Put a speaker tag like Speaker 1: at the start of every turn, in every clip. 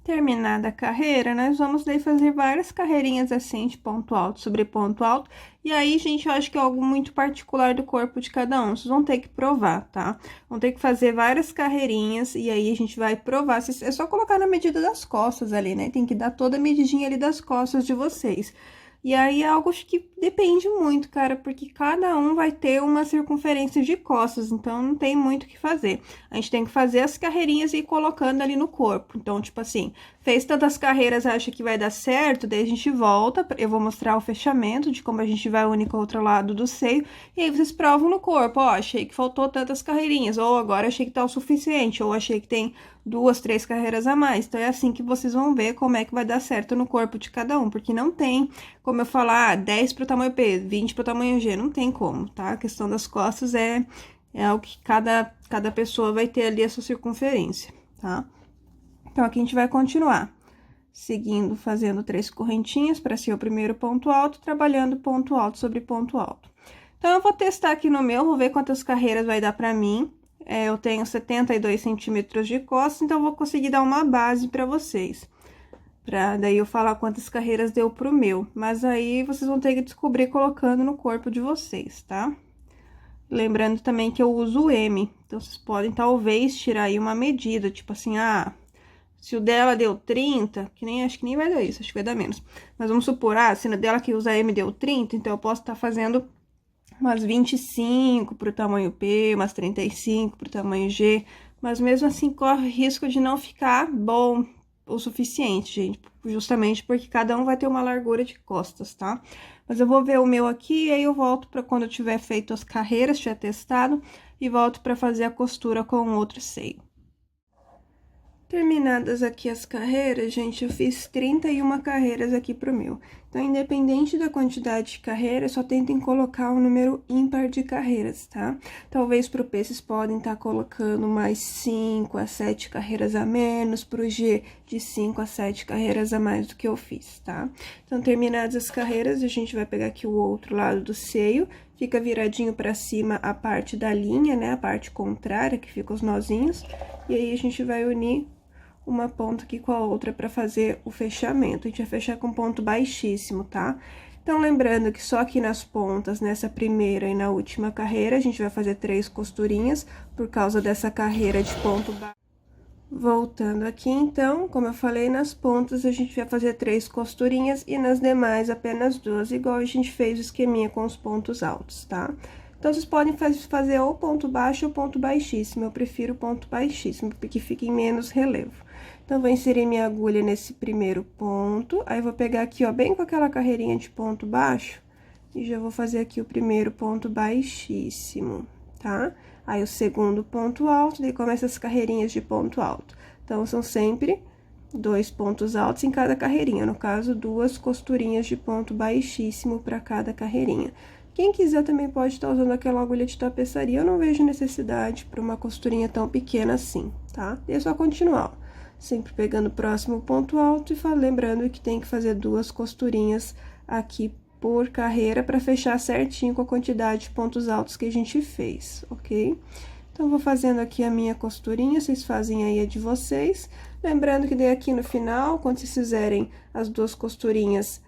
Speaker 1: Terminada a carreira, nós vamos daí fazer várias carreirinhas assim, de ponto alto sobre ponto alto. E aí, gente, eu acho que é algo muito particular do corpo de cada um. Vocês vão ter que provar, tá? Vão ter que fazer várias carreirinhas e aí a gente vai provar. É só colocar na medida das costas ali, né? Tem que dar toda a medidinha ali das costas de vocês. E aí é algo que depende muito, cara, porque cada um vai ter uma circunferência de costas, então não tem muito o que fazer. A gente tem que fazer as carreirinhas e ir colocando ali no corpo. Então, tipo assim, fez tantas carreiras, acha que vai dar certo, daí a gente volta, eu vou mostrar o fechamento de como a gente vai unir com o outro lado do seio, e aí vocês provam no corpo, ó, achei que faltou tantas carreirinhas, ou agora achei que tá o suficiente, ou achei que tem 2, 3 carreiras a mais. Então, é assim que vocês vão ver como é que vai dar certo no corpo de cada um, porque não tem como eu falar 10 pro tamanho P, 20 pro tamanho G, não tem como, tá? A questão das costas é algo que cada pessoa vai ter ali a sua circunferência, tá? Então, aqui a gente vai continuar seguindo, fazendo 3 correntinhas para ser o primeiro ponto alto, trabalhando ponto alto sobre ponto alto. Então, eu vou testar aqui no meu, vou ver quantas carreiras vai dar para mim. Eu tenho 72 centímetros de costas, então eu vou conseguir dar uma base para vocês. Pra daí eu falar quantas carreiras deu pro meu. Mas aí vocês vão ter que descobrir colocando no corpo de vocês, tá? Lembrando também que eu uso o M. Então, vocês podem talvez tirar aí uma medida, tipo assim, se o dela deu 30, acho que nem vai dar isso, acho que vai dar menos. Mas vamos supor, se no dela que usa M deu 30, então eu posso estar fazendo umas 25 pro tamanho P, umas 35 pro tamanho G. Mas mesmo assim corre o risco de não ficar bom o suficiente, gente, justamente porque cada um vai ter uma largura de costas, tá? Mas eu vou ver o meu aqui e aí eu volto para quando eu tiver feito as carreiras, tiver testado, e volto para fazer a costura com o outro seio. Terminadas aqui as carreiras, gente, eu fiz 31 carreiras aqui pro meu. Então, independente da quantidade de carreiras, só tentem colocar um número ímpar de carreiras, tá? Talvez pro P vocês podem estar colocando mais 5 a 7 carreiras a menos, pro G de 5 a 7 carreiras a mais do que eu fiz, tá? Então, terminadas as carreiras, a gente vai pegar aqui o outro lado do seio, fica viradinho pra cima a parte da linha, né? A parte contrária, que fica os nozinhos, e aí a gente vai unir uma ponta aqui com a outra para fazer o fechamento. A gente vai fechar com ponto baixíssimo, tá? Então, lembrando que só aqui nas pontas, nessa primeira e na última carreira, a gente vai fazer 3 costurinhas por causa dessa carreira de ponto baixo. Voltando aqui, então, como eu falei, nas pontas a gente vai fazer 3 costurinhas e nas demais apenas 2, igual a gente fez o esqueminha com os pontos altos, tá? Então, vocês podem fazer ou ponto baixo ou ponto baixíssimo. Eu prefiro ponto baixíssimo, porque fica em menos relevo. Então, vou inserir minha agulha nesse primeiro ponto. Aí, vou pegar aqui, ó, bem com aquela carreirinha de ponto baixo. E já vou fazer aqui o primeiro ponto baixíssimo, tá? Aí, o segundo ponto alto, daí começa as carreirinhas de ponto alto. Então, são sempre 2 pontos altos em cada carreirinha. No caso, 2 costurinhas de ponto baixíssimo para cada carreirinha. Quem quiser também pode estar usando aquela agulha de tapeçaria, eu não vejo necessidade para uma costurinha tão pequena assim, tá? E é só continuar, ó, sempre pegando o próximo ponto alto e lembrando que tem que fazer 2 costurinhas aqui por carreira para fechar certinho com a quantidade de pontos altos que a gente fez, ok? Então, vou fazendo aqui a minha costurinha, vocês fazem aí a de vocês. Lembrando que daí aqui no final, quando vocês fizerem as 2 costurinhas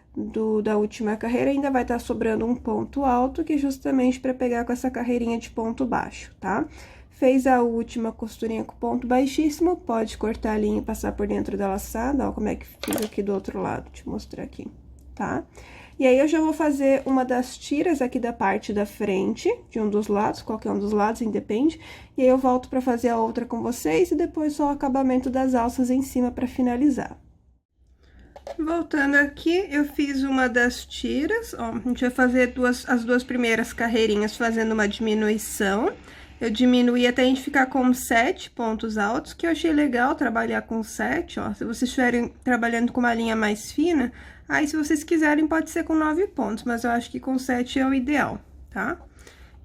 Speaker 1: da última carreira, ainda vai estar sobrando um ponto alto, que é justamente para pegar com essa carreirinha de ponto baixo, tá? Fez a última costurinha com ponto baixíssimo, pode cortar a linha e passar por dentro da laçada, ó, como é que fiz aqui do outro lado, deixa eu mostrar aqui, tá? E aí, eu já vou fazer uma das tiras aqui da parte da frente, de um dos lados, qualquer um dos lados, independe. E aí, eu volto pra fazer a outra com vocês e depois só o acabamento das alças em cima pra finalizar. Voltando aqui, eu fiz uma das tiras, ó, a gente vai fazer as 2 primeiras carreirinhas fazendo uma diminuição. Eu diminuí até a gente ficar com 7 pontos altos, que eu achei legal trabalhar com 7, ó. Se vocês estiverem trabalhando com uma linha mais fina, aí se vocês quiserem pode ser com 9 pontos, mas eu acho que com 7 é o ideal, tá?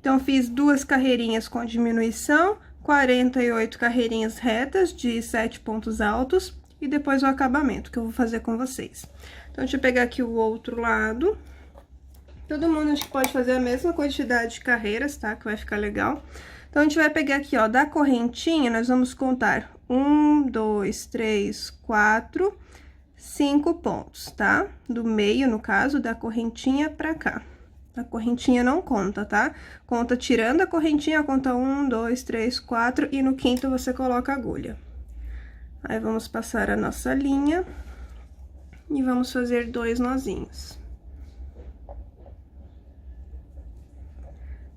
Speaker 1: Então, fiz 2 carreirinhas com diminuição, 48 carreirinhas retas de 7 pontos altos, e depois o acabamento, que eu vou fazer com vocês. Então, deixa eu pegar aqui o outro lado. Todo mundo acho que pode fazer a mesma quantidade de carreiras, tá? Que vai ficar legal. Então, a gente vai pegar aqui, ó, da correntinha, nós vamos contar 1, 2, 3, 4, 5 pontos, tá? Do meio, no caso, da correntinha pra cá. A correntinha não conta, tá? Conta tirando a correntinha, conta 1, 2, 3, 4 e no quinto você coloca a agulha. Aí, vamos passar a nossa linha e vamos fazer 2 nozinhos.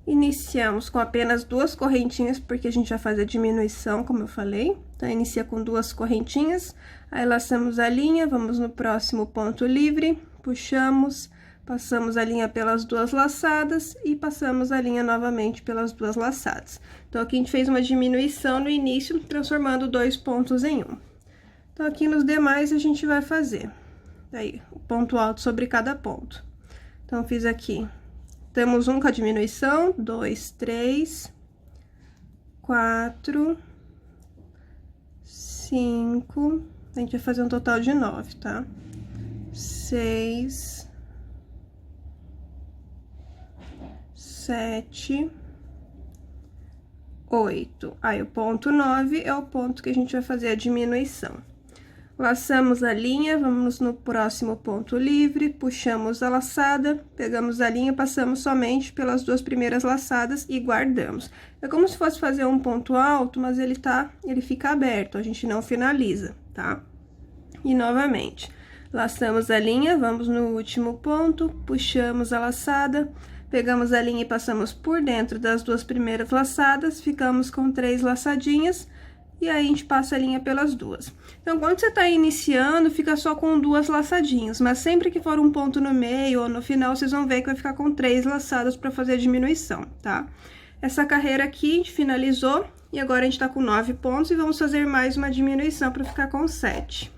Speaker 1: Iniciamos com apenas 2 correntinhas, porque a gente vai fazer a diminuição, como eu falei. Então, inicia com 2 correntinhas, aí laçamos a linha, vamos no próximo ponto livre, puxamos, passamos a linha pelas 2 laçadas e passamos a linha novamente pelas 2 laçadas. Então, aqui a gente fez uma diminuição no início, transformando 2 pontos em 1. Então, aqui nos demais a gente vai fazer, daí, o ponto alto sobre cada ponto. Então, fiz aqui, temos um com a diminuição, 2, 3, 4, 5, a gente vai fazer um total de 9, tá? 6, 7, 8. Aí, o ponto 9 é o ponto que a gente vai fazer a diminuição. Laçamos a linha, vamos no próximo ponto livre, puxamos a laçada, pegamos a linha, passamos somente pelas 2 primeiras laçadas e guardamos. É como se fosse fazer um ponto alto, mas ele fica aberto, a gente não finaliza, tá? E novamente, laçamos a linha, vamos no último ponto, puxamos a laçada, pegamos a linha e passamos por dentro das 2 primeiras laçadas, ficamos com 3 laçadinhas, e aí, a gente passa a linha pelas 2. Então, quando você tá iniciando, fica só com 2 laçadinhas, mas sempre que for um ponto no meio ou no final, vocês vão ver que vai ficar com 3 laçadas para fazer a diminuição, tá? Essa carreira aqui, a gente finalizou, e agora a gente tá com 9 pontos, e vamos fazer mais uma diminuição para ficar com 7.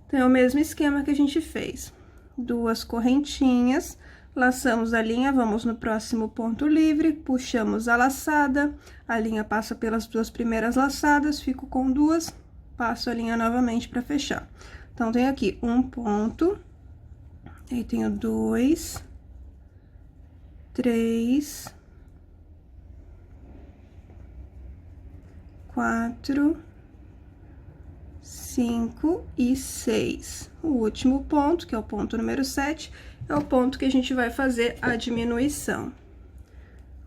Speaker 1: Então, é o mesmo esquema que a gente fez. 2 correntinhas, laçamos a linha, vamos no próximo ponto livre, puxamos a laçada, a linha passa pelas 2 primeiras laçadas, fico com 2, passo a linha novamente para fechar. Então, tenho aqui um ponto, aí tenho 2, 3, 4, 5 e 6. O último ponto, que é o ponto número 7, é o ponto que a gente vai fazer a diminuição.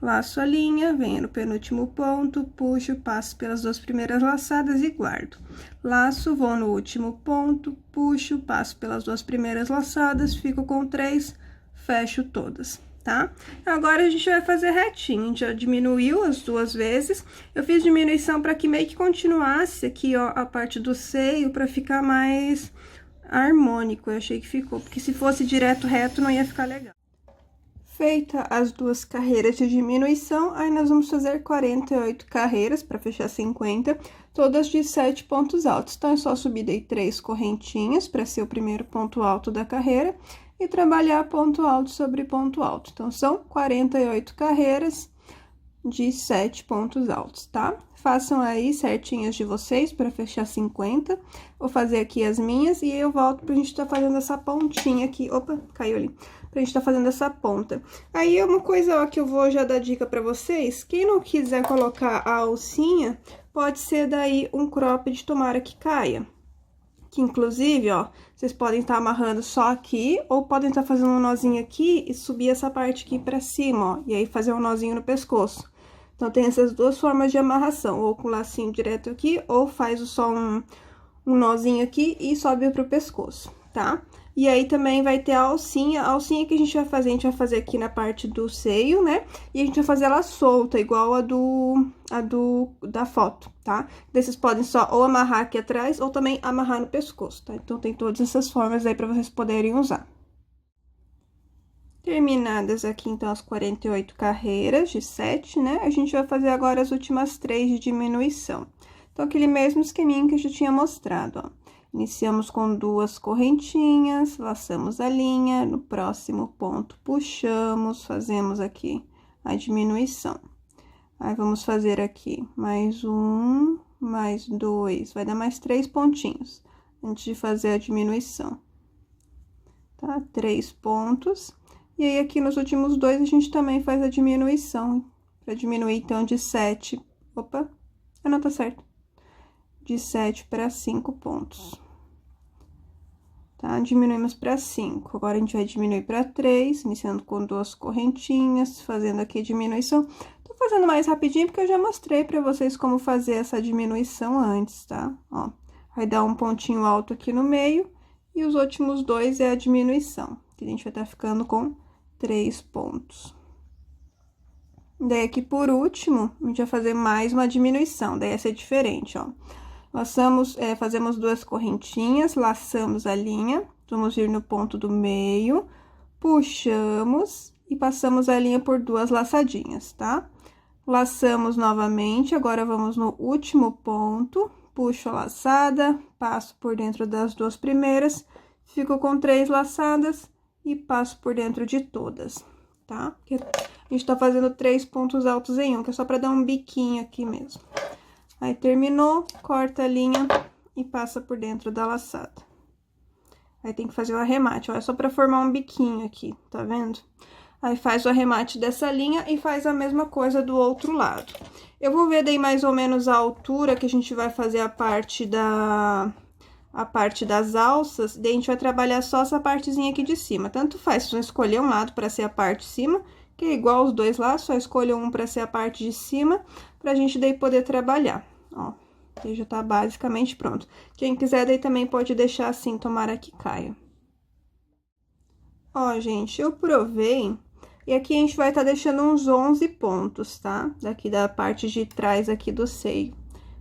Speaker 1: Laço a linha, venho no penúltimo ponto, puxo, passo pelas 2 primeiras laçadas e guardo. Laço, vou no último ponto, puxo, passo pelas 2 primeiras laçadas, fico com 3, fecho todas, tá? Agora, a gente vai fazer retinho, a gente já diminuiu as 2 vezes. Eu fiz diminuição para que meio que continuasse aqui, ó, a parte do seio, para ficar mais harmônico, eu achei que ficou, porque se fosse direto reto não ia ficar legal. Feita as 2 carreiras de diminuição, aí nós vamos fazer 48 carreiras para fechar 50, todas de 7 pontos altos. Então, é só subir daí 3 correntinhas para ser o primeiro ponto alto da carreira e trabalhar ponto alto sobre ponto alto. Então, são 48 carreiras de 7 pontos altos, tá? Façam aí certinhas de vocês para fechar 50. Vou fazer aqui as minhas e eu volto pra gente tá fazendo essa pontinha aqui. Opa, caiu ali. Pra gente tá fazendo essa ponta. Aí, uma coisa, ó, que eu vou já dar dica pra vocês. Quem não quiser colocar a alcinha, pode ser daí um cropped, tomara que caia. Que, inclusive, ó, vocês podem estar amarrando só aqui, ou podem estar fazendo um nozinho aqui e subir essa parte aqui pra cima, ó. E aí, fazer um nozinho no pescoço. Então, tem essas 2 formas de amarração, ou com lacinho direto aqui, ou faz só um nozinho aqui e sobe pro pescoço, tá? E aí, também vai ter a alcinha que a gente vai fazer aqui na parte do seio, né? E a gente vai fazer ela solta, igual da foto, tá? Daí, vocês podem só ou amarrar aqui atrás, ou também amarrar no pescoço, tá? Então, tem todas essas formas aí pra vocês poderem usar. Terminadas aqui, então, as 48 carreiras de 7, né? A gente vai fazer agora as últimas 3 de diminuição. Então, aquele mesmo esqueminha que eu já tinha mostrado, ó. Iniciamos com 2 correntinhas, laçamos a linha, no próximo ponto puxamos, fazemos aqui a diminuição. Aí, vamos fazer aqui mais 1, mais 2, vai dar mais 3 pontinhos, antes de fazer a diminuição. Tá? 3 pontos. E aí, aqui nos últimos 2, a gente também faz a diminuição, pra diminuir, então, de 7, opa, não tá certo, de 7 para 5 pontos. Tá? Diminuímos para 5. Agora, a gente vai diminuir para 3, iniciando com 2 correntinhas, fazendo aqui a diminuição. Tô fazendo mais rapidinho, porque eu já mostrei para vocês como fazer essa diminuição antes, tá? Ó, vai dar um pontinho alto aqui no meio, e os últimos 2 é a diminuição, que a gente vai estar ficando com 3 pontos. Daí, aqui por último, a gente vai fazer mais uma diminuição, daí essa é diferente, ó. Laçamos, fazemos 2 correntinhas, laçamos a linha, vamos vir no ponto do meio, puxamos e passamos a linha por 2 laçadinhas, tá? Laçamos novamente, agora vamos no último ponto, puxo a laçada, passo por dentro das 2 primeiras, fico com 3 laçadas e passo por dentro de todas, tá? Porque a gente tá fazendo 3 pontos altos em um, que é só pra dar um biquinho aqui mesmo. Aí, terminou, corta a linha e passa por dentro da laçada. Aí, tem que fazer o arremate, ó, é só pra formar um biquinho aqui, tá vendo? Aí, faz o arremate dessa linha e faz a mesma coisa do outro lado. Eu vou ver daí mais ou menos a altura que a gente vai fazer a parte das alças, daí a gente vai trabalhar só essa partezinha aqui de cima. Tanto faz, só escolher um lado pra ser a parte de cima, que é igual os dois lá, só escolha um pra ser a parte de cima, pra gente daí poder trabalhar. Ó, aqui já tá basicamente pronto. Quem quiser daí também pode deixar assim, tomara que caia. Ó, gente, eu provei, e aqui a gente vai estar deixando uns 11 pontos, tá? Daqui da parte de trás aqui do seio,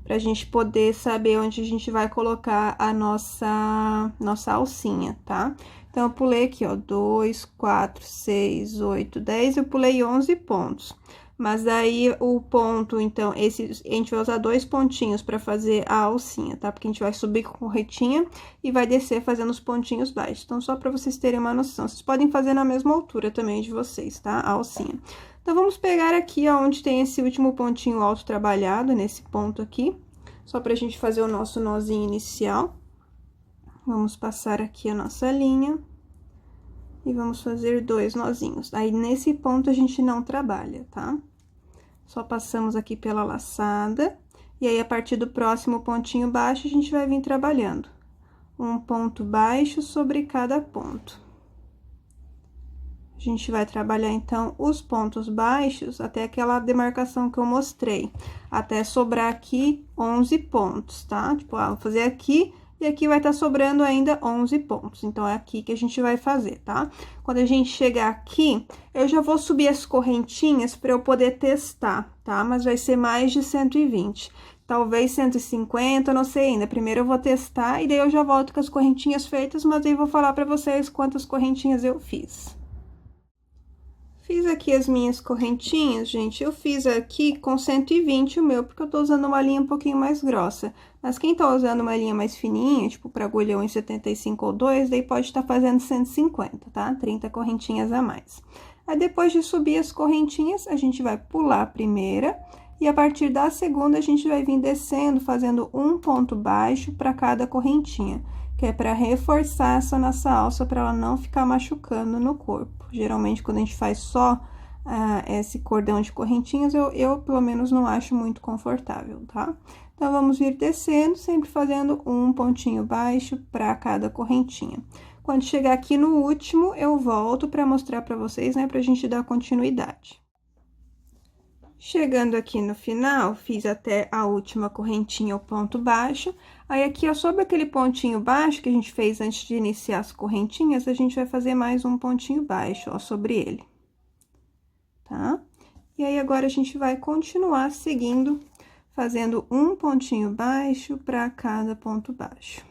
Speaker 1: pra gente poder saber onde a gente vai colocar a nossa alcinha, tá? Então, eu pulei aqui, ó, 2, 4, 6, 8, 10, eu pulei 11 pontos. Mas aí, o ponto, então, a gente vai usar 2 pontinhos pra fazer a alcinha, tá? Porque a gente vai subir com corretinha e vai descer fazendo os pontinhos baixos. Então, só pra vocês terem uma noção. Vocês podem fazer na mesma altura também de vocês, tá? A alcinha. Então, vamos pegar aqui, ó, onde tem esse último pontinho alto trabalhado, nesse ponto aqui. Só pra gente fazer o nosso nozinho inicial. Vamos passar aqui a nossa linha. E vamos fazer 2 nozinhos. Aí, nesse ponto, a gente não trabalha, tá? Só passamos aqui pela laçada. E aí, a partir do próximo pontinho baixo, a gente vai vir trabalhando. Um ponto baixo sobre cada ponto. A gente vai trabalhar, então, os pontos baixos até aquela demarcação que eu mostrei. Até sobrar aqui 11 pontos, tá? Tipo, vou fazer aqui... E aqui vai estar sobrando ainda 11 pontos, então, é aqui que a gente vai fazer, tá? Quando a gente chegar aqui, eu já vou subir as correntinhas para eu poder testar, tá? Mas vai ser mais de 120, talvez 150, não sei ainda. Primeiro eu vou testar e daí eu já volto com as correntinhas feitas, mas aí vou falar para vocês quantas correntinhas eu fiz. Fiz aqui as minhas correntinhas, gente, eu fiz aqui com 120 o meu, porque eu tô usando uma linha um pouquinho mais grossa. Mas quem tá usando uma linha mais fininha, tipo, pra agulha 1,75 ou 2, daí pode estar fazendo 150, tá? 30 correntinhas a mais. Aí, depois de subir as correntinhas, a gente vai pular a primeira, e a partir da segunda, a gente vai vir descendo, fazendo um ponto baixo pra cada correntinha, que é pra reforçar essa nossa alça, pra ela não ficar machucando no corpo. Geralmente, quando a gente faz só esse cordão de correntinhas, eu pelo menos não acho muito confortável, tá? Então, vamos vir descendo, sempre fazendo um pontinho baixo para cada correntinha. Quando chegar aqui no último, eu volto para mostrar para vocês, né, pra gente dar continuidade. Chegando aqui no final, fiz até a última correntinha, o ponto baixo. Aí, aqui, ó, sobre aquele pontinho baixo que a gente fez antes de iniciar as correntinhas, a gente vai fazer mais um pontinho baixo, ó, sobre ele. Tá? E aí, agora, a gente vai continuar seguindo, fazendo um pontinho baixo para cada ponto baixo.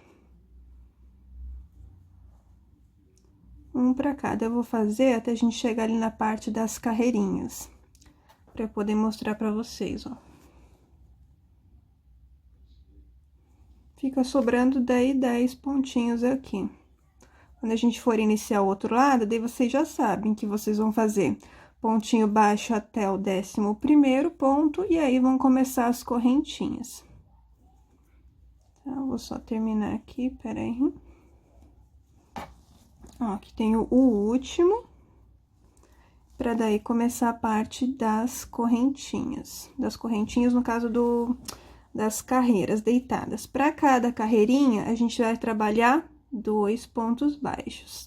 Speaker 1: Um para cada. Eu vou fazer até a gente chegar ali na parte das carreirinhas, para eu poder mostrar para vocês, ó. Fica sobrando daí 10 pontinhos aqui. Quando a gente for iniciar o outro lado, daí vocês já sabem que vocês vão fazer pontinho baixo até o 11º ponto, e aí vão começar as correntinhas. Tá, eu vou só terminar aqui, peraí. Ó, aqui tem o último, pra daí começar a parte das correntinhas. Das correntinhas, no caso das carreiras deitadas. Para cada carreirinha, a gente vai trabalhar 2 pontos baixos.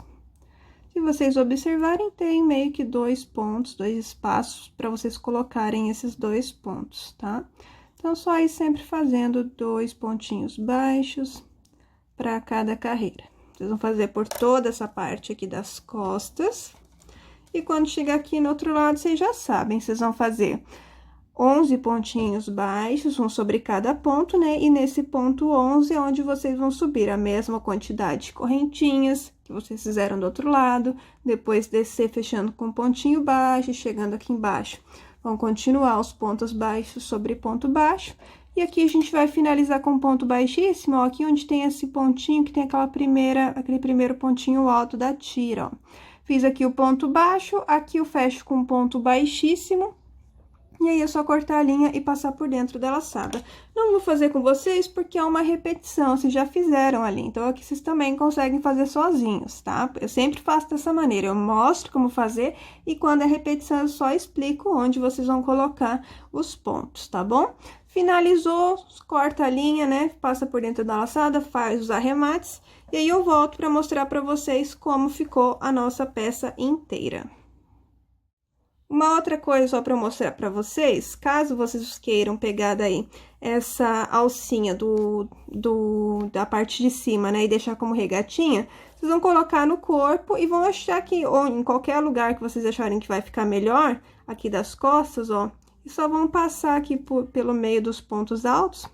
Speaker 1: Se vocês observarem, tem meio que 2 pontos, 2 espaços para vocês colocarem esses 2 pontos, tá? Então, só ir sempre fazendo 2 pontinhos baixos para cada carreira. Vocês vão fazer por toda essa parte aqui das costas. E quando chegar aqui no outro lado, vocês já sabem, vocês vão fazer 11 pontinhos baixos, um sobre cada ponto, né? E nesse ponto 11 é onde vocês vão subir a mesma quantidade de correntinhas que vocês fizeram do outro lado, depois descer fechando com pontinho baixo, chegando aqui embaixo. Vão continuar os pontos baixos sobre ponto baixo. E aqui a gente vai finalizar com ponto baixíssimo, ó, aqui onde tem esse pontinho que tem aquele primeiro pontinho alto da tira, ó. Fiz aqui o ponto baixo, aqui eu fecho com ponto baixíssimo. E aí, é só cortar a linha e passar por dentro da laçada. Não vou fazer com vocês porque é uma repetição, vocês já fizeram ali. Então, aqui vocês também conseguem fazer sozinhos, tá? Eu sempre faço dessa maneira, eu mostro como fazer e quando é repetição eu só explico onde vocês vão colocar os pontos, tá bom? Finalizou, corta a linha, né? Passa por dentro da laçada, faz os arremates. E aí, eu volto para mostrar para vocês como ficou a nossa peça inteira. Uma outra coisa só para mostrar para vocês, caso vocês queiram pegar daí essa alcinha da parte de cima, né, e deixar como regatinha, vocês vão colocar no corpo e vão achar que, ou em qualquer lugar que vocês acharem que vai ficar melhor, aqui das costas, ó, e só vão passar aqui pelo meio dos pontos altos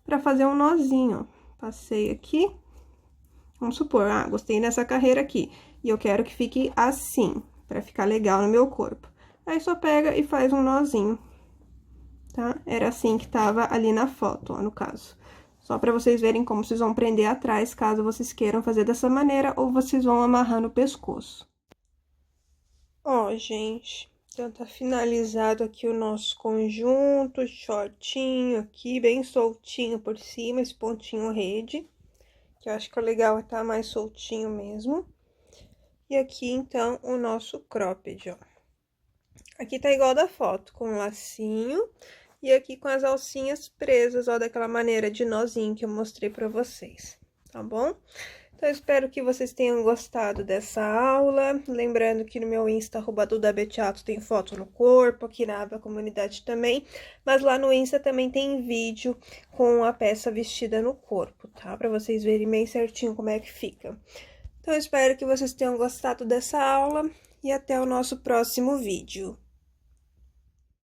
Speaker 1: para fazer um nozinho. Passei aqui, vamos supor, gostei dessa carreira aqui, e eu quero que fique assim, para ficar legal no meu corpo. Aí, só pega e faz um nozinho, tá? Era assim que tava ali na foto, ó, no caso. Só pra vocês verem como vocês vão prender atrás, caso vocês queiram fazer dessa maneira, ou vocês vão amarrar no pescoço. Ó, gente, então tá finalizado aqui o nosso conjunto, shortinho aqui, bem soltinho por cima, esse pontinho rede, que eu acho que o legal é tá mais soltinho mesmo. E aqui, então, o nosso cropped, ó. Aqui tá igual da foto, com um lacinho, e aqui com as alcinhas presas, ó, daquela maneira de nozinho que eu mostrei pra vocês, tá bom? Então, eu espero que vocês tenham gostado dessa aula, lembrando que no meu Insta, @dudabeteato, tem foto no corpo, aqui na aba comunidade também, mas lá no Insta também tem vídeo com a peça vestida no corpo, tá? Pra vocês verem bem certinho como é que fica. Então, eu espero que vocês tenham gostado dessa aula e até o nosso próximo vídeo.